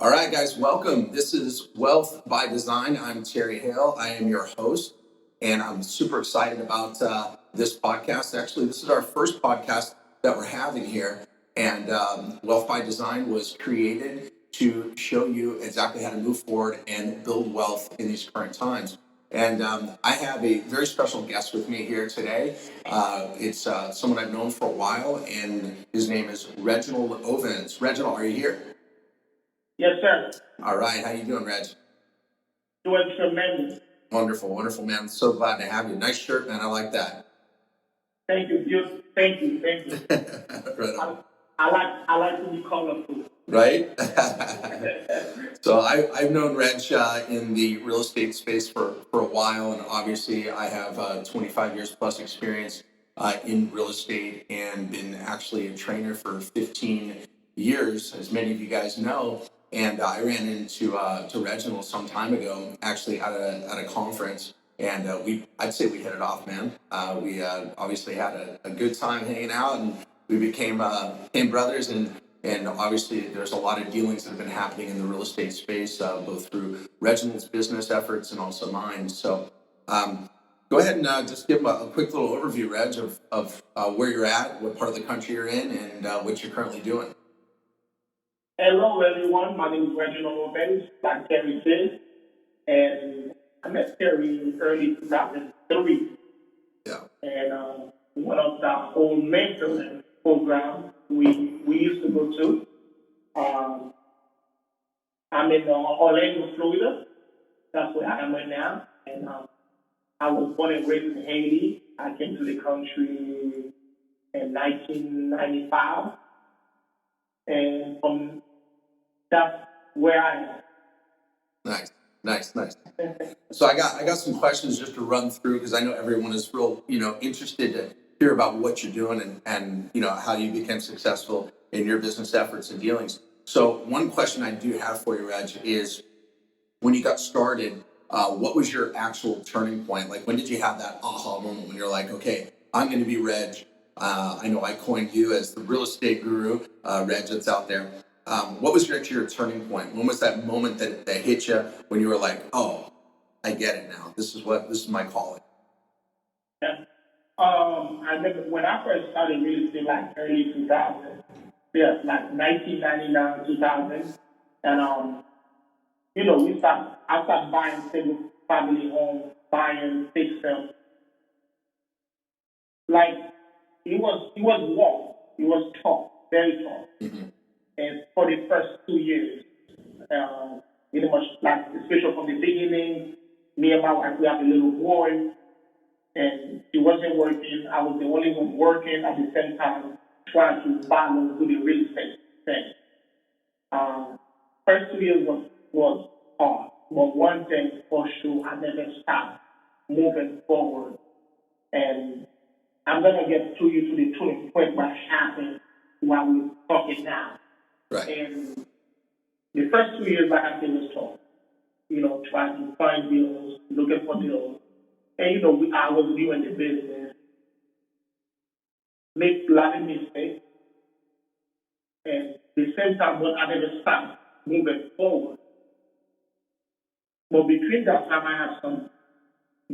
All right, guys, welcome. This is Wealth by Design. I'm Terry Hale. I am your host, and I'm super excited about this podcast. Actually, this is our first podcast that we're having here, and Wealth by Design was created to show you exactly how to move forward and build wealth in these current times. And I have a very special guest with me here today. It's someone I've known for a while, and his name is Reginal Ovince. Reginal, are you here? Yes, sir. All right. How you doing, Reg? Doing tremendous. Wonderful, wonderful, man. I'm so glad to have you. Nice shirt, man. I like that. Thank you. Thank you. Right I like to be colorful. Right? So I've known Reg in the real estate space for a while, and obviously I have 25 years plus experience in real estate and been actually a trainer for 15 years, as many of you guys know. And I ran into to Reginald some time ago, actually at a conference, and I'd say we hit it off, man. We obviously had a good time hanging out, and we became brothers, and obviously there's a lot of dealings that have been happening in the real estate space, both through Reginald's business efforts and also mine. So go ahead and just give a quick little overview, Reg, of where you're at, what part of the country you're in, and what you're currently doing. Hello, everyone. My name is Reginal Ovince, like Terry said, and I met Terry in early 2003. Yeah. And one of the whole mentoring program we used to go to. I'm in Orlando, Florida. That's where I am right now. And I was born and raised in Haiti. I came to the country in 1995. And that's where I am. Nice. So I got some questions just to run through, because I know everyone is real, interested to hear about what you're doing and how you became successful in your business efforts and dealings. So one question I do have for you, Reg, is when you got started, what was your actual turning point? Like, when did you have that aha moment when you're like, okay, I'm going to be Reg? I know I coined you as the real estate guru, Reg, that's out there. What was your turning point? When was that moment that hit you when you were like, oh, I get it now. This is my calling. Yeah. I remember when I first started real estate, like early 2000. Yeah, like 1999, 2000. And, I started buying single family homes, buying, fix them. Like, it was warm. It was tall, very tall. Mm-hmm. And for the first 2 years, pretty much like, especially from the beginning, me and my wife, we have a little boy, and it wasn't working. I was the only one working at the same time, trying to balance with the real estate thing. First 2 years was hard, but one thing for sure, I never stopped moving forward. And I'm gonna get to you to the turning point what happened while we're talking now. Right. And the first 2 years, like I said, was tough. Trying to find deals, looking for deals. And, I was new in the business, make a lot of mistakes. And at the same time, but I never stopped moving forward. But between that time, I have some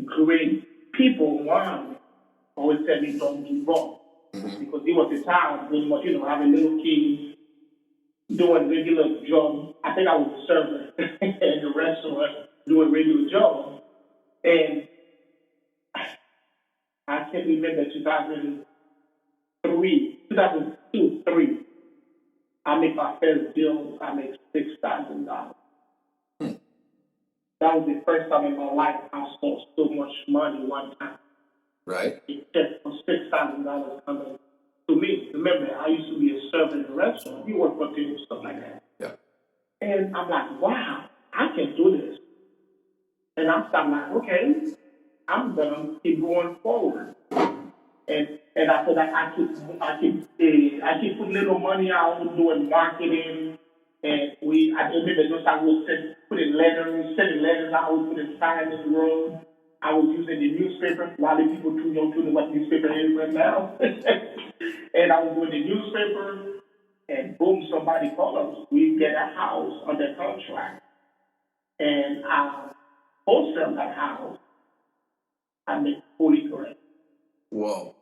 great people around me always tell me don't give up. Mm-hmm. Because it was a time when, having little kids, doing regular jobs. I think I was a server in the restaurant doing regular jobs. And I can remember 2002, 3. I make my first deal, I make $6,000. Hmm. That was the first time in my life I saw so much money one time. Right. Just for $6,000 coming to me. Remember, I used to be a server in a restaurant. You work for people, stuff like that. Yeah. And I'm like, wow, I can do this. And I'm like, okay, I'm gonna keep going forward. And after that, I keep putting little money out, doing marketing, and I remember just I was sending letters out, putting signs in the road. I was using the newspaper. A lot of people too young to know what newspaper is right now. And I was doing the newspaper, and boom, somebody called us. We get a house under contract, and I wholesale that house. I make 40 grand. Whoa.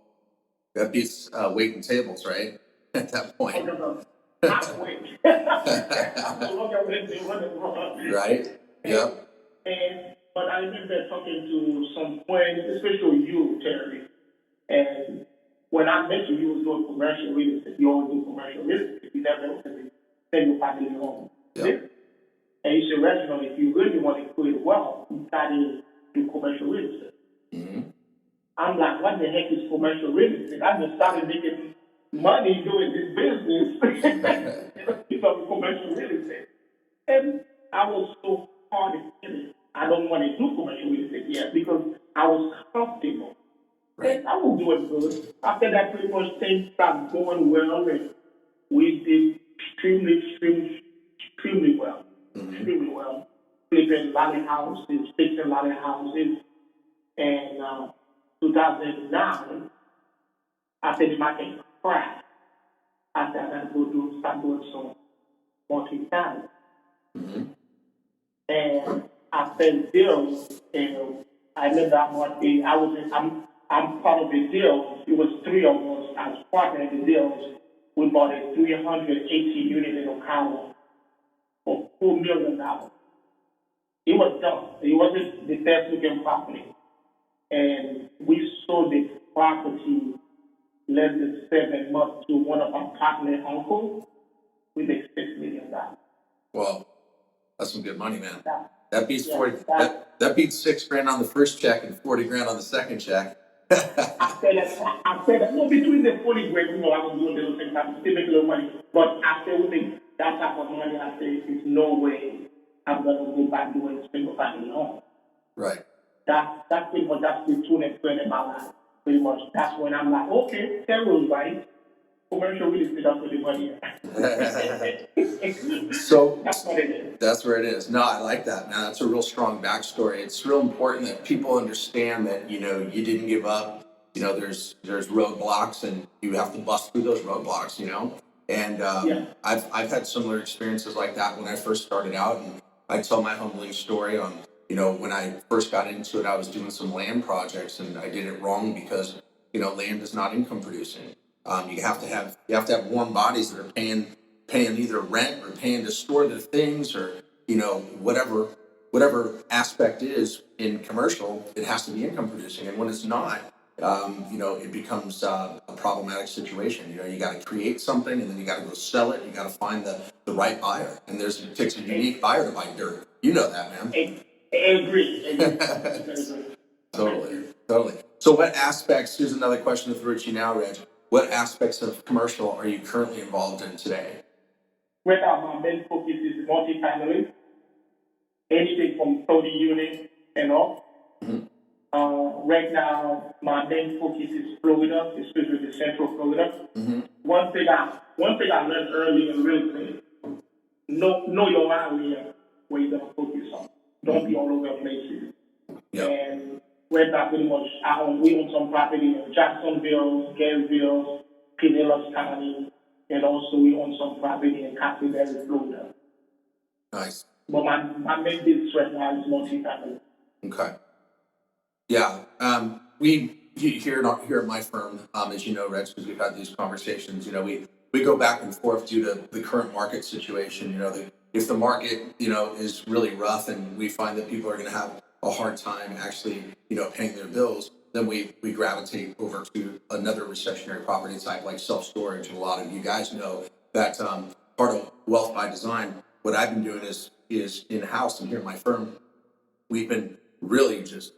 That beats waiting tables, right? At that point. Halfway. I'm no longer waiting for the wrong. Right? Yep. But I remember talking to some friends, especially you, Terry, and when I met you, you was doing commercial real estate. You always do commercial real estate. You never send your family home. Yep. And you said, Reginal, if you really want to create wealth, you got to do commercial real estate. Mm-hmm. I'm like, what the heck is commercial real estate? I just started making money doing this business because of commercial real estate. And I was so hard in it. I don't want to do commercial real estate yet because I was comfortable. Right. And I was doing good. After that, pretty much things started going well, and we did extremely well. Mm-hmm. Extremely well. Flipping a lot of houses, fixing a lot of houses. And 2009, after the market crashed, I said I got to start doing some multifamily. Mm-hmm. And I spent deals, and I remember I'm part of the deal. It was three of us as partner in the deals. We bought a 380 unit in Ocala for $4 million. It was done. It wasn't the best looking property. And we sold the property less than 7 months to one of our partner uncles. We made $6 million. Well, that's some good money, man. Yeah. That beats Yeah, 40. That beats $6 grand on the first check and 40 grand on the second check. I said that no, between the 40 grand, I was doing little things, I'm still making a little money. But after we make that type of money, I said, there's no way I'm going to go back doing a single family home. Right. That's pretty much, that's the tune and trend in my life. Pretty much. That's when I'm like, okay, Terry was right. Commercial real estate, that's where the money is. So that's what it is. That's where it is. No, I like that, man. That's a real strong backstory. It's real important that people understand that, you didn't give up. There's roadblocks and you have to bust through those roadblocks, And I've had similar experiences like that when I first started out, and I tell my humbling story on, when I first got into it, I was doing some land projects and I did it wrong because, land is not income producing. You have to have warm bodies that are paying either rent or paying to store their things or whatever aspect is in commercial, it has to be income producing, and when it's not, it becomes a problematic situation. You got to create something and then you got to go sell it. You got to find the right buyer, and it takes a unique buyer to buy dirt. You know that, man. I agree. Totally. So what aspects, here's another question to throw at you now, Reg. What aspects of commercial are you currently involved in today? Right now, my main focus is multifamily, anything from 30 units and up. Mm-hmm. Right now, my main focus is Florida, especially the Central Florida. Mm-hmm. One thing I learned early in real estate: know your area where you're gonna focus on. Don't be all over the places. Yep. And right now, pretty much, we own some property in Jacksonville, Gainesville, Pinellas County. And also, we own some property in Castleville, Florida. Nice. But my main business right now is multifamily. Okay. Yeah. We here at my firm, as you know, Reg, because we've had these conversations. We go back and forth due to the current market situation. If the market is really rough and we find that people are going to have a hard time actually paying their bills, then we gravitate over to another recessionary property type like self-storage. And a lot of you guys know that part of Wealth by Design, what I've been doing is in-house, and here at my firm, we've been really just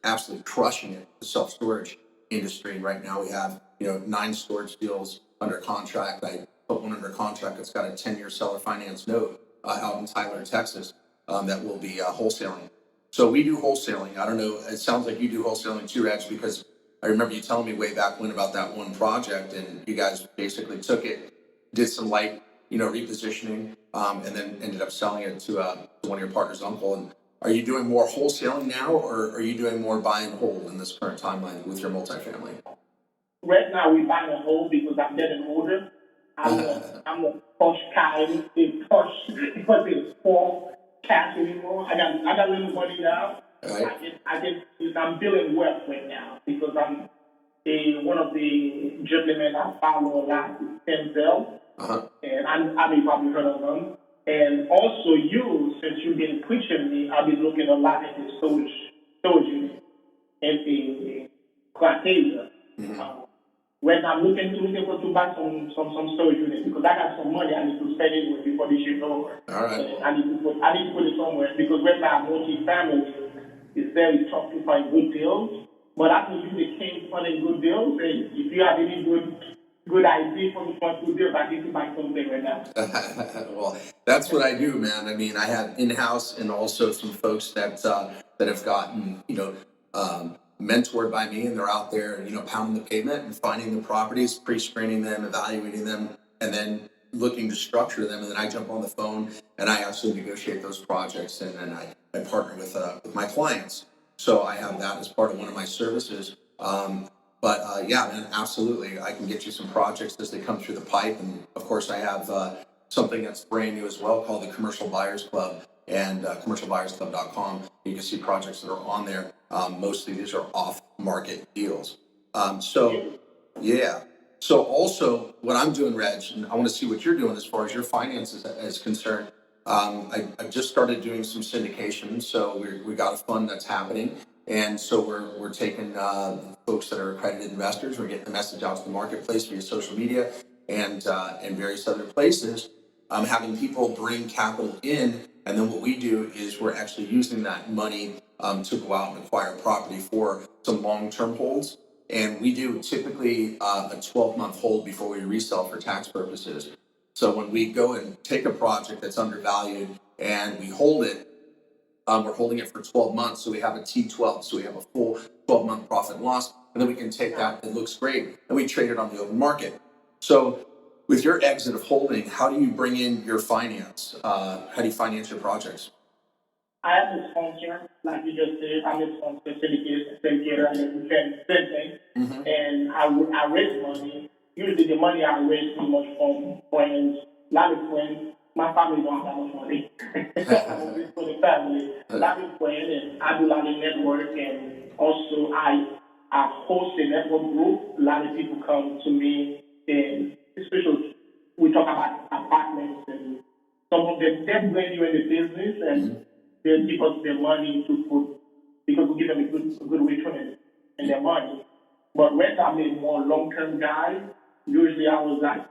absolutely crushing it, the self-storage industry. Right now we have 9 storage deals under contract. I put one under contract that's got a 10-year seller finance note out in Tyler, Texas, that will be wholesaling. So we do wholesaling. I don't know, it sounds like you do wholesaling too, Reg, because I remember you telling me way back when about that one project, and you guys basically took it, did some light, repositioning, and then ended up selling it to one of your partner's uncle. And are you doing more wholesaling now, or are you doing more buy and hold in this current timeline with your multifamily? Right now, we buy and hold because I'm getting older. I'm the posh kind, the posh, because it's poor cash anymore. I got a little money now. Right. I'm building wealth right now because I'm one of the gentlemen I follow a lot is Denzel, and I may probably heard of them. And also you, since you've been preaching me, I've been looking a lot at the storage unit and the criteria. When I'm looking for to buy some storage units because I got some money I need to spend it with before this year's over. All right. And I need to put it somewhere because right now multifamily is very tough to find good deals. But I think you the king finding good deals. And if you have any good idea for me to find good deals, I need to buy something right now. Well, that's what I do, man. I mean, I have in-house and also some folks that have gotten, mentored by me, and they're out there, pounding the pavement and finding the properties, pre-screening them, evaluating them, and then looking to structure them. And then I jump on the phone and I actually negotiate those projects, and then I partner with my clients. So I have that as part of one of my services. Yeah, man, absolutely. I can get you some projects as they come through the pipe. And of course, I have something that's brand new as well called the Commercial Buyers Club, and commercialbuyersclub.com. You can see projects that are on there. Mostly these are off-market deals. Yeah. So also what I'm doing, Reg, and I want to see what you're doing as far as your finances is concerned. I just started doing some syndication. So we got a fund that's happening. And so we're taking folks that are accredited investors. We're getting the message out to the marketplace via social media and various other places. Having people bring capital in, and then what we do is we're actually using that money to go out and acquire property for some long-term holds. And we do typically a 12-month hold before we resell for tax purposes. So when we go and take a project that's undervalued and we hold it, we're holding it for 12 months, so we have a T12, so we have a full 12-month profit and loss, and then we can take that, it looks great, and we trade it on the open market. So with your exit of holding, how do you bring in your finance? How do you finance your projects? I have a sponsor, like you just said, I'm a sponsor, syndicator, and we can same thing. And I raise money. Usually the money I raise pretty much from friends, a lot of friends. My family don't have that much money. It's for the family. A lot of friends, and I do a lot of network, and also I host a network group. A lot of people come to me, and especially we talk about apartments, and some of them they bring you in the business, and they give us their money to put because we give them a good return in their money. But when I'm a more long-term guy, usually I was like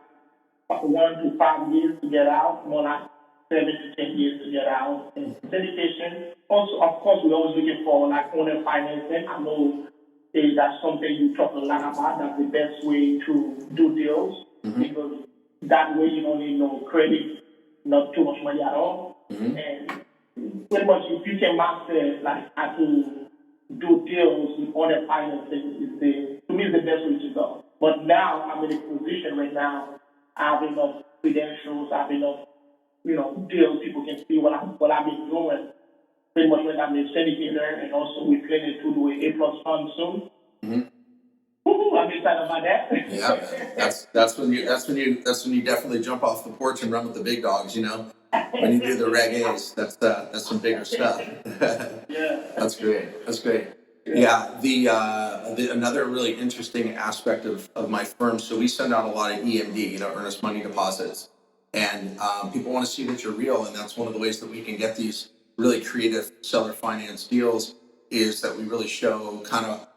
1 to 5 years to get out, more like 7 to 10 years to get out. And syndication, also, of course, we're always looking for like owner financing. I know that's something you talk a lot about. That's the best way to do deals because that way you don't need no credit, not too much money at all. And pretty much if you can master like how to do deals with other financing to me is the best way to go. But now I'm in a position right now. I have enough credentials, I have enough, deals. People can see what I've been doing. Pretty much when I'm a syndicator, and also we're planning to do an A+ fund soon. I'm excited about that. Yeah, that's when you definitely jump off the porch and run with the big dogs. When you do the Reg A's, that's some bigger stuff. Yeah, That's great. That's great. Yeah, the another really interesting aspect of my firm. So we send out a lot of EMD, earnest money deposits, and people want to see that you're real, and that's one of the ways that we can get these really creative seller finance deals is that we really show kind of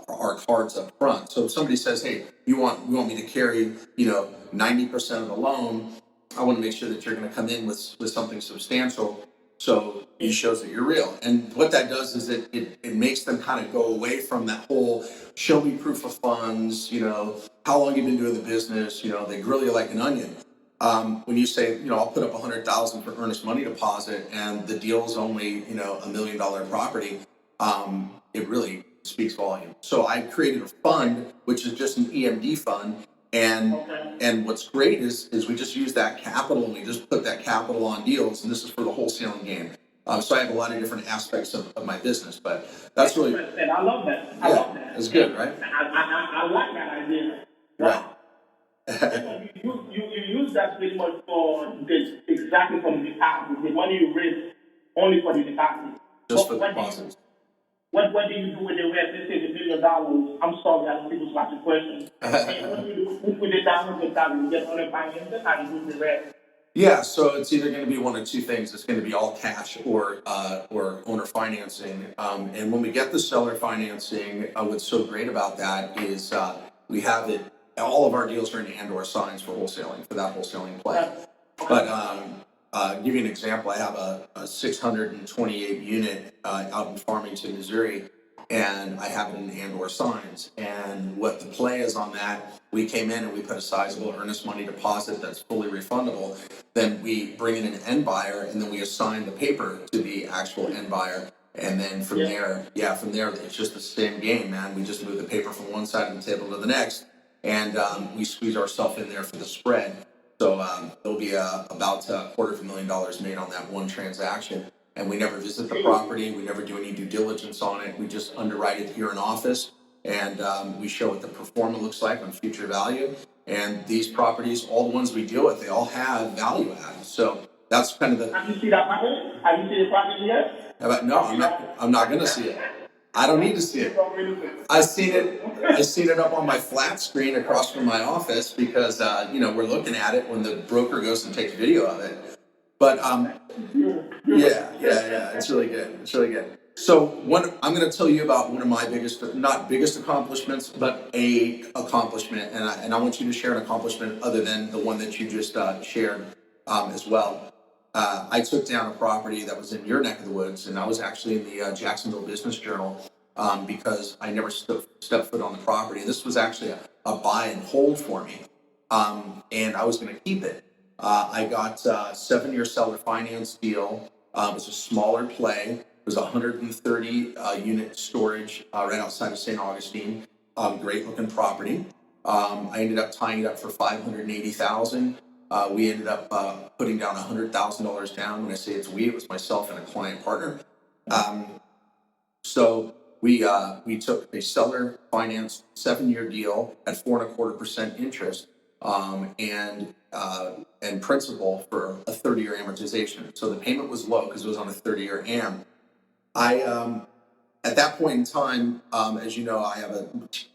our cards up front. So if somebody says, "Hey, you want me to carry 90% of the loan," I want to make sure that you're going to come in with something substantial. So it shows that you're real. And what that does is it makes them kind of go away from that whole show me proof of funds, how long you've been doing the business, they grill you like an onion. When you say, I'll put up $100,000 for earnest money deposit and the deal is only, $1 million property, it really speaks volume. So I created a fund, which is just an EMD fund. And what's great is we just use that capital and we just put that capital on deals, and this is for the wholesaling game. So I have a lot of different aspects of my business, but that's really. I love that. I love that. It's good, right? I like that idea. Right. You use that pretty much for this exactly for the deposit. The money you raise only for the deposit. Just for the What deposits. what do you do with the rest? Let's say the $1 million. I'm sorry, I don't think it's lots of questions. And what do you do with the $100,000? You get on the finances, how do you do the rest? Yeah, so it's either going to be one of two things. It's going to be all cash or owner financing. And when we get the seller financing, what's so great about that is we have it. All of our deals are in and/or signs for wholesaling for that wholesaling play. But give you an example. I have a 628 unit out in Farmington, Missouri, and I have it in and/or signs. And what the play is on that, we came in and we put a sizable earnest money deposit that's fully refundable. Then we bring in an end buyer, and then we assign the paper to the actual end buyer. And then from there, it's just the same game, man. We just move the paper from one side of the table to the next, and we squeeze ourselves in there for the spread. So there'll be about $250,000 made on that one transaction. And we never visit the property. We never do any due diligence on it. We just underwrite it here in office, and we show what the performance looks like on future value. And these properties, all the ones we deal with, they all have value add. So that's kind of the. Have you seen that property? Have you seen the property yet? No, I'm not going to see it. I don't need to see it. I seen it up on my flat screen across from my office because we're looking at it when the broker goes and takes video of it. But yeah, it's really good. So I'm going to tell you about one of my not biggest accomplishments, but a accomplishment, and I want you to share an accomplishment other than the one that you just shared as well. I took down a property that was in your neck of the woods, and I was actually in the Jacksonville Business Journal because I never stepped foot on the property. This was actually a buy and hold for me, and I was going to keep it. I got a 7-year seller finance deal. It was a smaller play. It was 130 unit storage right outside of St. Augustine. Great looking property. I ended up tying it up for $580,000. We ended up putting down $100,000 down. When I say it's we, it was myself and a client partner. So we took a seller finance 7-year deal at 4.25% interest and principal for a 30-year amortization. So the payment was low because it was on a 30-year am. At that point in time, as you know,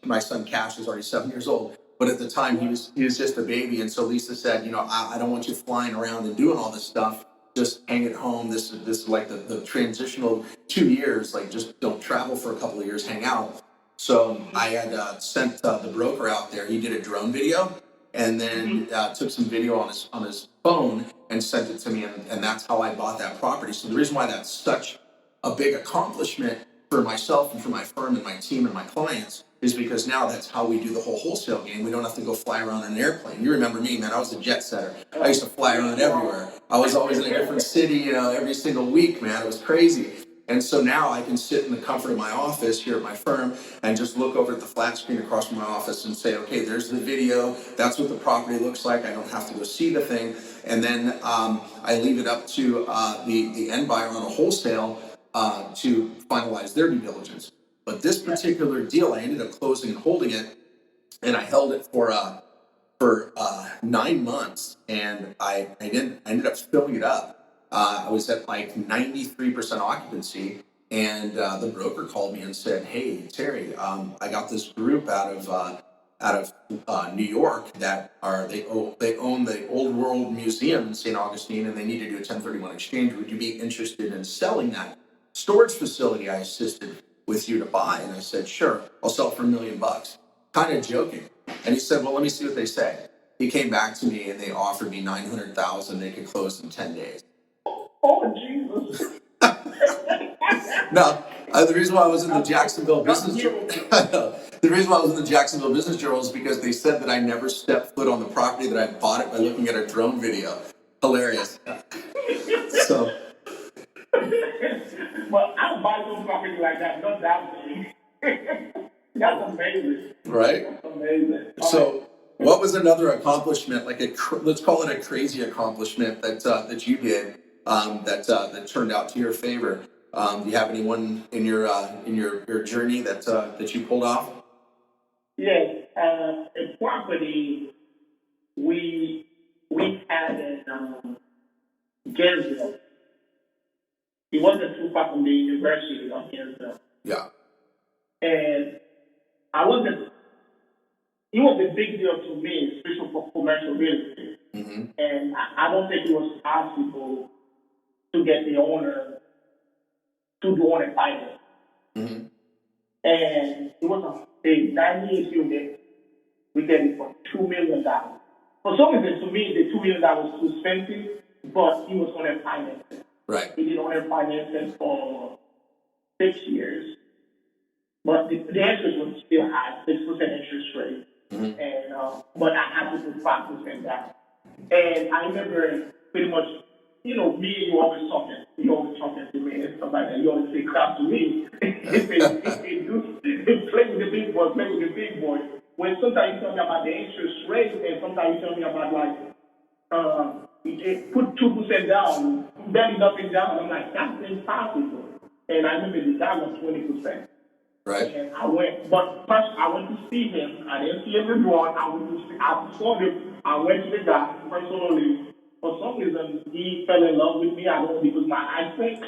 my son Cash is already 7 years old. But at the time, he was just a baby, and so Lisa said, I don't want you flying around and doing all this stuff. Just hang at home. This is like the transitional 2 years. Like, just don't travel for a couple of years, hang out. So I had sent the broker out there. He did a drone video, and then took some video on his phone and sent it to me, and that's how I bought that property. So the reason why that's such a big accomplishment for myself and for my firm and my team and my clients is because now that's how we do the whole wholesale game. We don't have to go fly around in an airplane. You remember me, man. I was a jet setter. I used to fly around everywhere. I was always in a different city, every single week, man. It was crazy. And so now I can sit in the comfort of my office here at my firm and just look over at the flat screen across from my office and say, okay, there's the video. That's what the property looks like. I don't have to go see the thing. And then I leave it up to the end buyer on a wholesale to finalize their due diligence. But this particular deal, I ended up closing and holding it, and I held it for 9 months, and I ended up filling it up. I was at like 93% occupancy, and the broker called me and said, "Hey, Terry, I got this group out of New York that they own the Old World Museum in St. Augustine, and they need to do a 1031 exchange. Would you be interested in selling that storage facility I assisted with you to buy?" And I said, "Sure, I'll sell it for $1 million." Kind of joking. And he said, "Well, let me see what they say." He came back to me and they offered me $900,000. They could close in 10 days. Oh, Jesus. Now, the reason why I was in the Jacksonville Business Journal, the reason why I was in the Jacksonville Business Journal is because they said that I never stepped foot on the property, that I bought it by looking at a drone video. Hilarious. So. Well, I don't buy no property like that, no doubt. That's amazing. Right? That's amazing. So, what was another accomplishment, like let's call it a crazy accomplishment that you did that turned out to your favor? Do you have anyone in your journey that you pulled off? Yes, a property we had in Gainesville. It wasn't too far from the University of Gainesville. Yeah. And I wasn't, it was a big deal to me, especially for commercial real estate. Mm-hmm. And I don't think it was possible to get the owner to do owner finance. Mm-hmm. And it was a 98 unit. We get it for $2 million. For some reason, to me, the $2 million was too expensive, but he was owner financing. Right. He did owner financing for 6 years. But the interest was still high, 6% interest rate. Mm-hmm. And but I had to put 5% down. And I remember pretty much, me and you always talking. You always talking to me and stuff like that. You always say crap to me. Play with the big boy, play with the big boy. When sometimes you tell me about the interest rate and sometimes you tell me about put 2% down, barely nothing down. I'm like, that's impossible. And I remember the down was 20%. Right. And I went, but first I went to see him. I didn't see him in drawing. I saw him. I went to the guy personally. For some reason, he fell in love with me. I don't know if it was my eyesight.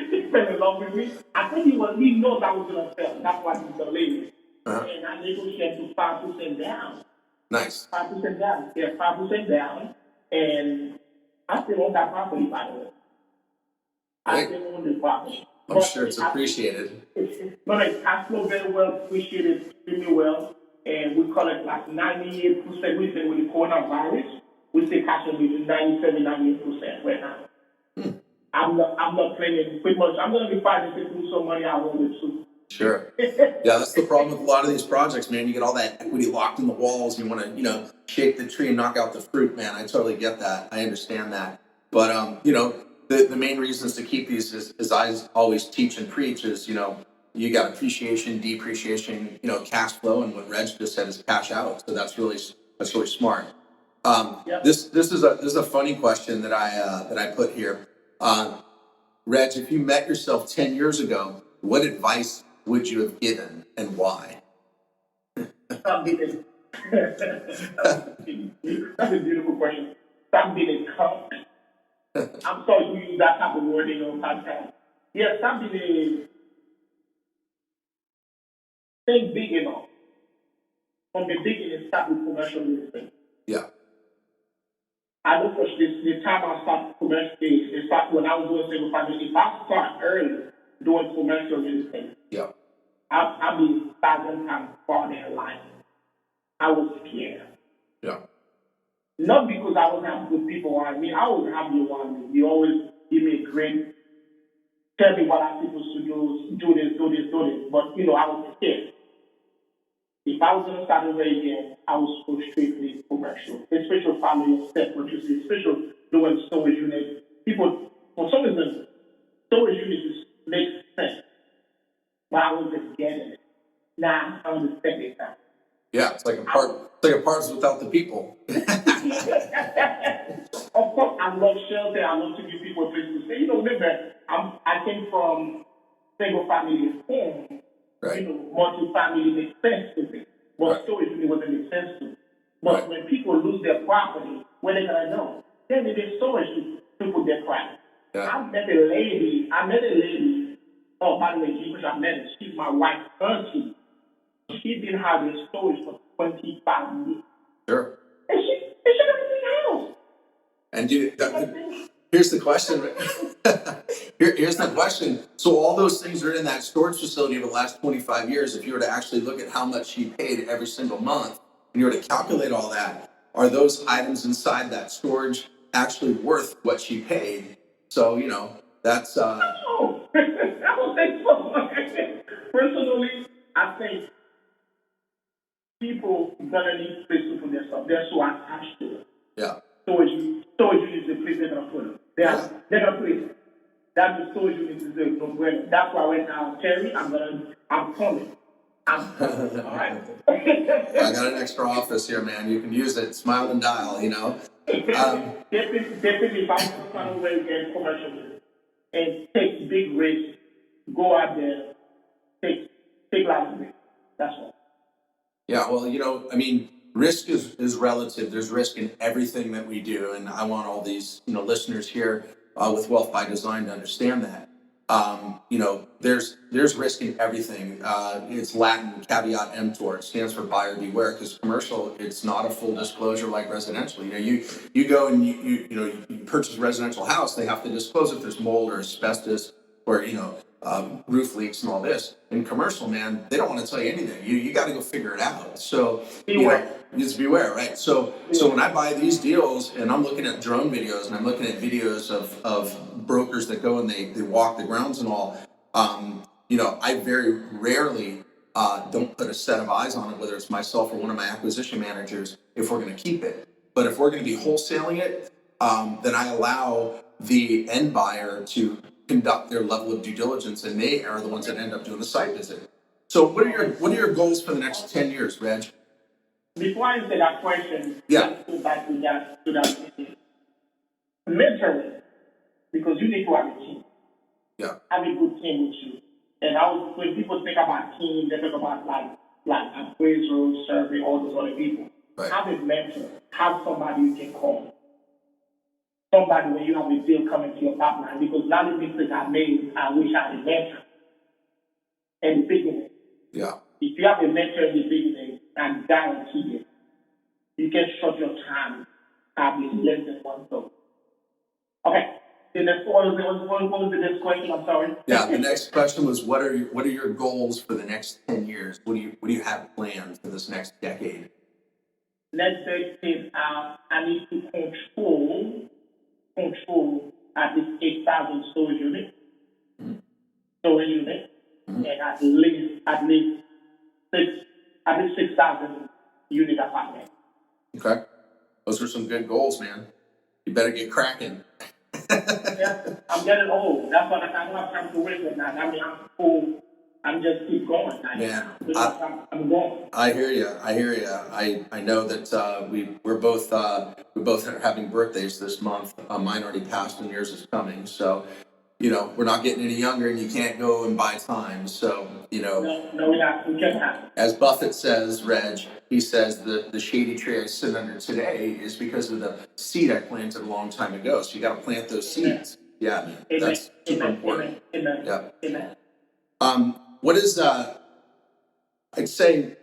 He fell in love with me. I think he knows I was going to fail. That's why he's believing. Uh-huh. And I negotiated to 5% down. Nice. 5% down. Yeah, 5% down. And I still own that property, by the way. I still own the property. I'm sure it's appreciated. But it's cash flow very well, appreciated extremely well, and we call it like 98%. We say with the coronavirus, we say cash flow between 97, 98% right now. I'm not playing pretty much. I'm going to be fighting to lose some money. I want it too. Sure. Yeah, that's the problem with a lot of these projects, man. You get all that equity locked in the walls. You want to, shake the tree and knock out the fruit, man. I totally get that. I understand that. But, the main reasons to keep these is I always teach and preach is, you got appreciation, depreciation, cash flow, and what Reg just said is cash out. So that's really smart. Yep. This is a funny question that I put here. Reg, if you met yourself 10 years ago, what advice would you have given and why? Stop being that's a beautiful question. Stop being a cunt. I'm sorry to use that type of word in your podcast. Yeah, stop being think big enough. From the beginning, start with commercial real estate. Yeah. I know for the time I started commercial real estate, when I was doing single family. If I start early doing commercial real estate, Yeah. I'll be 1,000 times farther in life. I was scared. Yeah. Not because I wasn't having good people around me. I was happy around me. You always give me a great, tell me what I'm supposed to do this. But, I was scared. If I was going to start over again, I was go strictly commercial. Especially family step purchases, especially doing storage units. People, for some reason, storage units makes sense. But I wasn't getting it. Now I understand it now. Yeah, it's like apartments without the people. Of course, I love shelter. I love to give people a place to stay. Remember, I came from single family home. Right. Multifamily makes sense to me. But Right. storage really wasn't make sense to me. But Right. when people lose their property, where they gonna know? Then they get storage to put their property. Yeah. I met a lady. Oh, by the way, I met her. She's my wife's auntie. She's been having storage for 25 years. Sure. And she got a big house. And here's the question. Here's the question. So all those things are in that storage facility over the last 25 years. If you were to actually look at how much she paid every single month, and you were to calculate all that, are those items inside that storage actually worth what she paid? So, that's... No, I don't think so. Personally, I think people gonna need place to put their stuff. They're so attached to it. Yeah. Storage unit is the place they're gonna put it. They're gonna put it. That's the storage unit is the no-brainer. That's why right now, Terry, I'm coming. All right. I got an extra office here, man. You can use it. Smile and dial, Definitely, if I'm gonna find a way to get commercial and take big risks, go out there, take lots of risks. That's all. Yeah, well, risk is relative. There's risk in everything that we do, and I want all these listeners here with Wealth by Design to understand that. There's risk in everything. It's Latin caveat emptor. It stands for buyer beware, because commercial, it's not a full disclosure like residential. You go and you purchase a residential house, they have to disclose if there's mold or asbestos or roof leaks and all this. In commercial, man, they don't want to tell you anything. You got to go figure it out. So just beware, right? So when I buy these deals and I'm looking at drone videos and I'm looking at videos of brokers that go and they walk the grounds and all, I very rarely don't put a set of eyes on it, whether it's myself or one of my acquisition managers, if we're going to keep it. But if we're going to be wholesaling it, then I allow the end buyer to conduct their level of due diligence, and they are the ones that end up doing the site visit. So what are your goals for the next 10 years, Reg? Before I answer that question, let's go back to that mentally, because you need to have a team. Yeah. Have a good team with you. And when people think about team, they think about like appraisal, survey, all those other people. Right. Have a mentor. Have somebody you can call. Somebody when you have a deal coming to your pipeline, because a lot of mistakes I made, I wish I had a mentor in the beginning. Yeah. If you have a mentor in the beginning, I'm guaranteed it, you can short your time with less than one thought. Okay. What was the next question? I'm sorry. Yeah, the next question was what are your goals for the next 10 years? What do you have planned for this next decade? Next decade is I need to control at least 8,000 storage units. Mm-hmm. Mm-hmm. And at least 6,000 unit apartments. Okay, those are some good goals, man. You better get cracking. Yeah, I'm getting old. That's why I don't have time to wait right now. I mean, I'm old. I'm just keep going. I'm going. I hear you. I know that we're both having birthdays this month. Mine already passed and yours is coming. So, we're not getting any younger, and you can't go and buy time. So, No, we're not. We can't have. As Buffett says, Reg, he says the shady tree I sit under today is because of the seed I planted a long time ago. So you got to plant those seeds. Yeah, man. Amen. That's super important. Amen. Yeah. Amen. What is I'd say,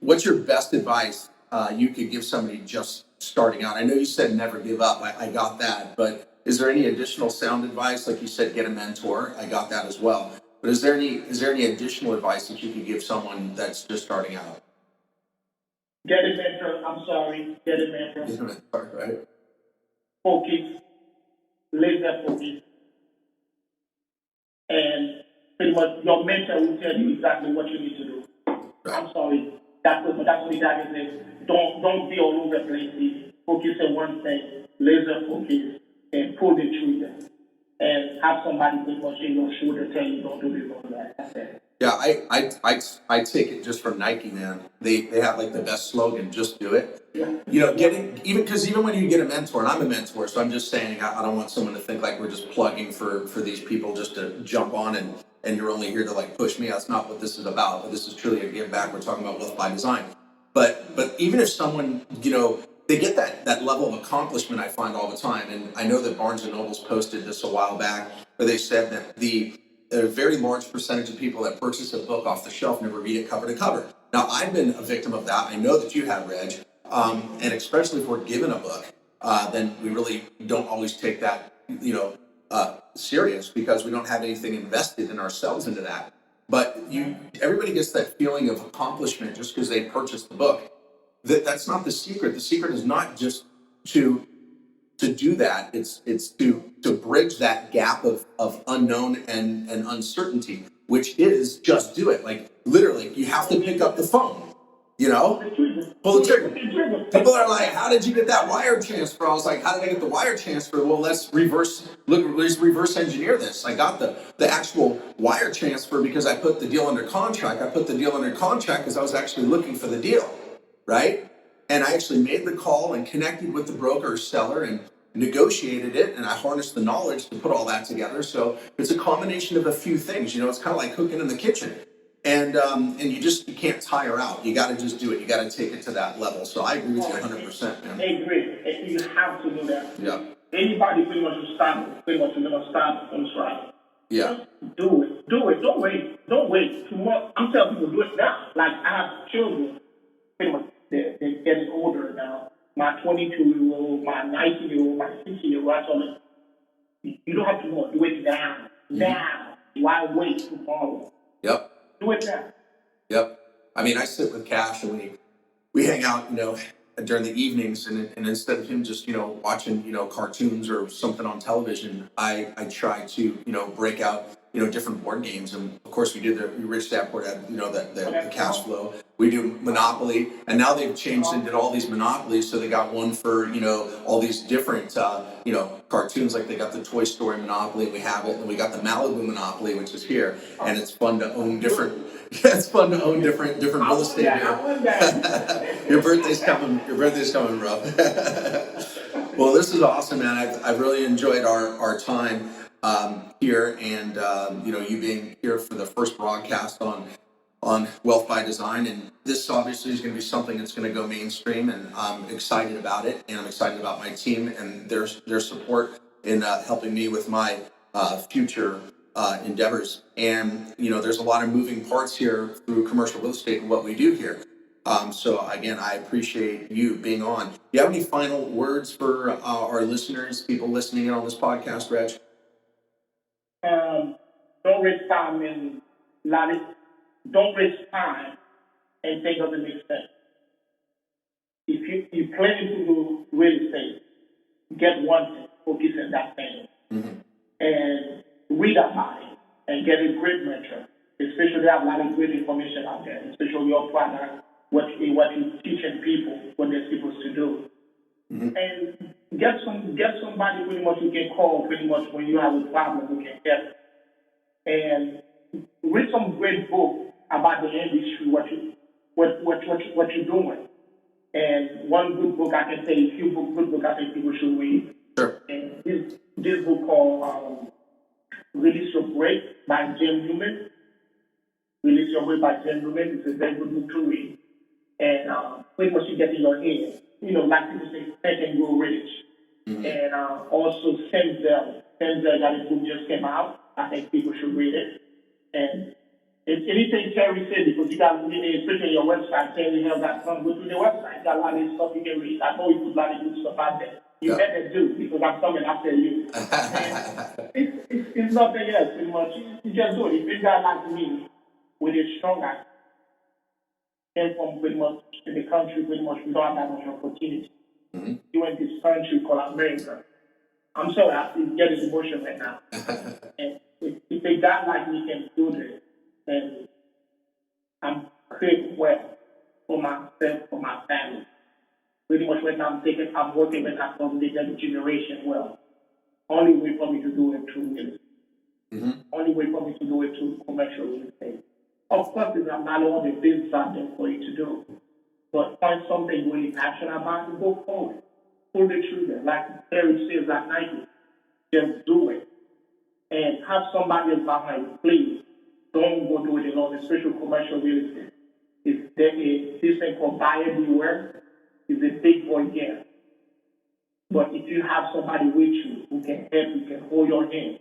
what's your best advice you could give somebody just starting out? I know you said never give up. I got that, but is there any additional sound advice? Like you said, get a mentor. I got that as well. But is there any additional advice that you could give someone that's just starting out? Get a mentor. I'm sorry. Get a mentor. Get a mentor, right? Focus. Laser focus. And pretty much your mentor will tell you exactly what you need to do. Right. I'm sorry. That's what the guy says. Don't be all over the place. Focus on one thing. Laser focus and pull the trigger. And have somebody pretty much in your shoulder tell you don't do this, don't do that. That's it. Yeah, I take it just from Nike, man. They have like the best slogan, just do it. Yeah. Even when you get a mentor, and I'm a mentor, so I'm just saying I don't want someone to think like we're just plugging for these people just to jump on and you're only here to like push me. That's not what this is about. But this is truly a give back. We're talking about Wealth by Design. But even if someone, they get that level of accomplishment, I find all the time. And I know that Barnes & Noble's posted this a while back, where they said that a very large percentage of people that purchase a book off the shelf never read it cover to cover. Now, I've been a victim of that. I know that you have, Reg. And especially if we're given a book, then we really don't always take that, serious, because we don't have anything invested in ourselves into that. But everybody gets that feeling of accomplishment just because they purchased the book. That's not the secret. The secret is not just to do that. It's to bridge that gap of unknown and uncertainty, which is just do it. Like literally, you have to pick up the phone. Pull the trigger. People are like, "How did you get that wire transfer?" I was like, "How did I get the wire transfer?" Well, let's reverse engineer this. I got the actual wire transfer because I put the deal under contract. I put the deal under contract because I was actually looking for the deal, right? And I actually made the call and connected with the broker or seller and negotiated it, and I harnessed the knowledge to put all that together. So it's a combination of a few things. It's kind of like cooking in the kitchen. And you can't tire out. You got to just do it. You got to take it to that level. So I agree with you 100%, man. I agree. You have to do that. Yeah. Anybody pretty much will start, pretty much you're gonna start from scratch. Yeah. Just do it. Do it. Don't wait. Tomorrow, I'm telling people do it now. Like I have children, pretty much they're getting older now. My 22-year-old, my 19-year-old, my 16-year-old. I told them, you don't have to do it now. Mm-hmm. Now. Why wait tomorrow? Yep. Do it now. Yep. I mean, I sit with Cash and we hang out, during the evenings, and instead of him just, watching, cartoons or something on television, I try to, break out, different board games. And of course we did the Rich Dad Poor Dad, the cash flow. We do Monopoly, and now they've changed and did all these Monopolies. So they got one for, all these different, cartoons, like they got the Toy Story Monopoly, we have it, and we got the Malibu Monopoly, which is here. And it's fun to own different, different real estate here. Your birthday's coming, bro. Well, this is awesome, man. I've really enjoyed our time here, and you being here for the first broadcast on Wealth by Design. And this obviously is going to be something that's going to go mainstream, and I'm excited about it, and I'm excited about my team and their support in helping me with my future endeavors. And there's a lot of moving parts here through commercial real estate and what we do here. So again, I appreciate you being on. Do you have any final words for our listeners, people listening in on this podcast, Reg? Don't waste time in life. Don't waste time and think doesn't make sense. If you plan to do real estate, get one thing, focus on that thing, and read about it and get a great mentor. Especially have a lot of great information out there, especially your product, what you're teaching people, what they're supposed to do. And get somebody pretty much you can call pretty much when you have a problem who can help. And read some great book about the industry, what you're doing. And one good book I can say, a few good book I think people should read. Sure. And this book called Release Your Break by Jim Newman. Release Your Break by Jim Newman. It's a very good book to read. And pretty much you get in your head. Like people say, think and grow rich. And also Senzel got a book just came out. I think people should read it. And it's anything Terry said, because you got, especially your website, terryhale.com, go to the website. Got a lot of stuff you can read. I know you put a lot of good stuff out there. You better do, because I'm coming after you. It's nothing else, pretty much. You just do it. If you got like me, with a strong accent, came from pretty much in the country, pretty much we don't have that much opportunity. You in this country called America. I'm so happy to get his emotion right now. And if a guy like me can do this, then I'm creating wealth for myself, for my family. Pretty much right now I'm working with that from the next generation wealth. Only way for me to do it through real estate. Only way for me to do it through commercial real estate. Of course, there's a lot of other business out there for you to do. But find something you're really passionate about and go forward. Pull the trigger. Like Terry says at Nike, just do it. And have somebody else behind you. Please, don't go do it alone, especially commercial real estate. It's this thing called buyer beware. It's a big boy game. But if you have somebody with you who can help you, can hold your hand,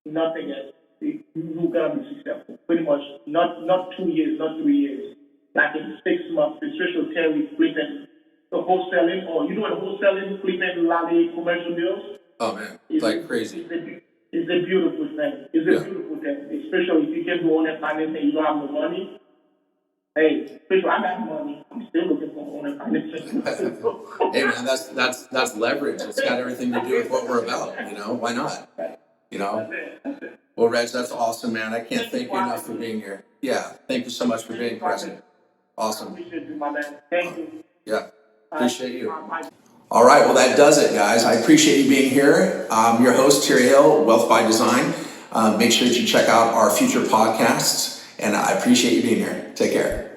nothing else. You're gonna be successful. Pretty much, not 2 years, not 3 years. Like in 6 months, especially Terry flipping the wholesaling, or you know what wholesaling, flipping a lot of commercial deals. Oh man, it's like crazy. It's a beautiful thing. It's a beautiful thing, especially if you can do all that financing and you don't have the money. Hey, especially I got money. I'm still looking for all that financing. Hey man, that's leverage. It's got everything to do with what we're about. Why not? That's it. Well, Reg, that's awesome, man. I can't thank you enough for being here. Yeah, thank you so much for being present. Awesome. I appreciate you, my man. Thank you. Yeah, appreciate you. All right, well, that does it, guys. I appreciate you being here. I'm your host, Terry Hale, Wealth by Design. Make sure that you check out our future podcasts, and I appreciate you being here. Take care.